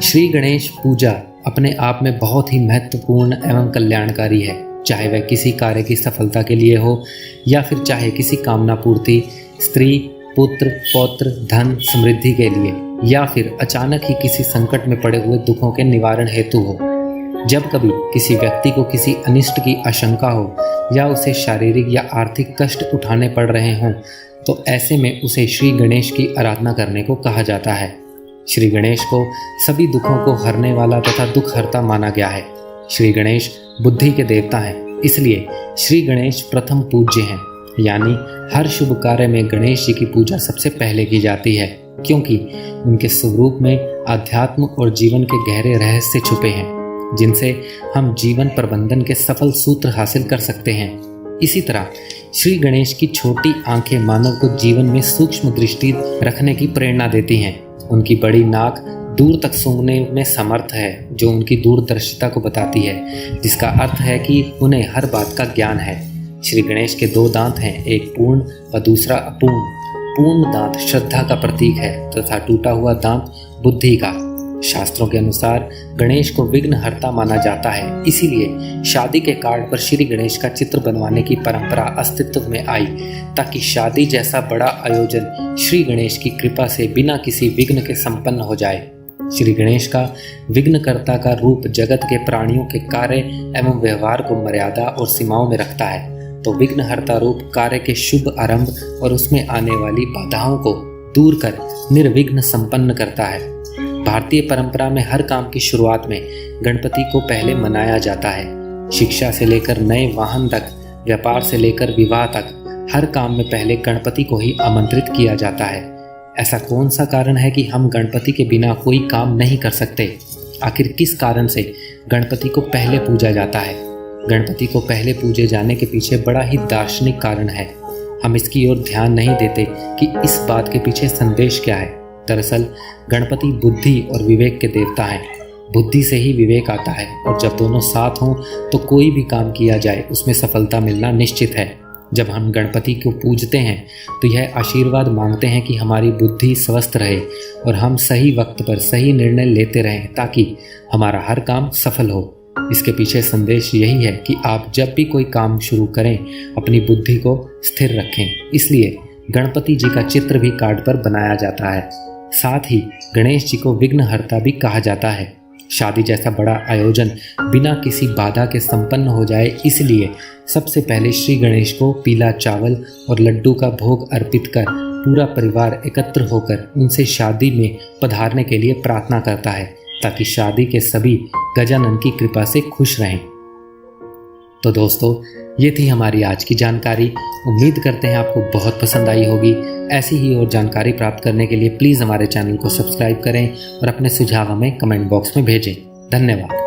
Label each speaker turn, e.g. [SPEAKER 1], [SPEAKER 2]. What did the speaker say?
[SPEAKER 1] श्री गणेश पूजा अपने आप में बहुत ही महत्वपूर्ण एवं कल्याणकारी है, चाहे वह किसी कार्य की सफलता के लिए हो या फिर चाहे किसी कामना पूर्ति, स्त्री, पुत्र, पौत्र, धन, समृद्धि के लिए या फिर अचानक ही किसी संकट में पड़े हुए दुखों के निवारण हेतु हो। जब कभी किसी व्यक्ति को किसी अनिष्ट की आशंका हो या उसे शारीरिक या आर्थिक कष्ट उठाने पड़ रहे हों, तो ऐसे में उसे श्री गणेश की आराधना करने को कहा जाता है। श्री गणेश को सभी दुखों को हरने वाला तथा दुख हरता माना गया है। श्री गणेश बुद्धि के देवता हैं, इसलिए श्री गणेश प्रथम पूज्य हैं, यानी हर शुभ कार्य में गणेश जी की पूजा सबसे पहले की जाती है, क्योंकि उनके स्वरूप में अध्यात्म और जीवन के गहरे रहस्य छुपे हैं, जिनसे हम जीवन प्रबंधन के सफल सूत्र हासिल कर सकते हैं। इसी तरह श्री गणेश की छोटी आंखें मानव को जीवन में सूक्ष्म दृष्टि रखने की प्रेरणा देती हैं। उनकी बड़ी नाक दूर तक सूंघने में समर्थ है, जो उनकी दूरदर्शिता को बताती है, जिसका अर्थ है कि उन्हें हर बात का ज्ञान है। श्री गणेश के 2 दांत हैं, एक पूर्ण व दूसरा अपूर्ण। पूर्ण दांत श्रद्धा का प्रतीक है तथा टूटा हुआ दांत बुद्धि का। शास्त्रों के अनुसार गणेश को विघ्नहर्ता माना जाता है, इसीलिए शादी के कार्ड पर श्री गणेश का चित्र बनवाने की परंपरा अस्तित्व में आई, ताकि शादी जैसा बड़ा आयोजन श्री गणेश की कृपा से बिना किसी विघ्न के संपन्न हो जाए। श्री गणेश का विघ्नकर्ता का रूप जगत के प्राणियों के कार्य एवं व्यवहार को मर्यादा और सीमाओं में रखता है, तो विघ्नहर्ता रूप कार्य के शुभ आरंभ और उसमें आने वाली बाधाओं को दूर कर निर्विघ्न संपन्न करता है। भारतीय परंपरा में हर काम की शुरुआत में गणपति को पहले मनाया जाता है। शिक्षा से लेकर नए वाहन तक, व्यापार से लेकर विवाह तक, हर काम में पहले गणपति को ही आमंत्रित किया जाता है। ऐसा कौन सा कारण है कि हम गणपति के बिना कोई काम नहीं कर सकते? आखिर किस कारण से गणपति को पहले पूजा जाता है? गणपति को पहले पूजे जाने के पीछे बड़ा ही दार्शनिक कारण है। हम इसकी ओर ध्यान नहीं देते कि इस बात के पीछे संदेश क्या है। दरअसल गणपति बुद्धि और विवेक के देवता हैं। बुद्धि से ही विवेक आता है, और जब दोनों साथ हों तो कोई भी काम किया जाए उसमें सफलता मिलना निश्चित है। जब हम गणपति को पूजते हैं तो यह आशीर्वाद मांगते हैं कि हमारी बुद्धि स्वस्थ रहे और हम सही वक्त पर सही निर्णय लेते रहें, ताकि हमारा हर काम सफल हो। इसके पीछे संदेश यही है कि आप जब भी कोई काम शुरू करें अपनी बुद्धि को स्थिर रखें। इसलिए गणपति जी का चित्र भी कार्ड पर बनाया जाता है। साथ ही गणेश जी को विघ्नहर्ता भी कहा जाता है। शादी जैसा बड़ा आयोजन बिना किसी बाधा के संपन्न हो जाए, इसलिए सबसे पहले श्री गणेश को पीला चावल और लड्डू का भोग अर्पित कर पूरा परिवार एकत्र होकर उनसे शादी में पधारने के लिए प्रार्थना करता है, ताकि शादी के सभी गजानन की कृपा से खुश रहें। तो दोस्तों, ये थी हमारी आज की जानकारी। उम्मीद करते हैं आपको बहुत पसंद आई होगी। ऐसी ही और जानकारी प्राप्त करने के लिए प्लीज़ हमारे चैनल को सब्सक्राइब करें और अपने सुझाव हमें कमेंट बॉक्स में भेजें। धन्यवाद।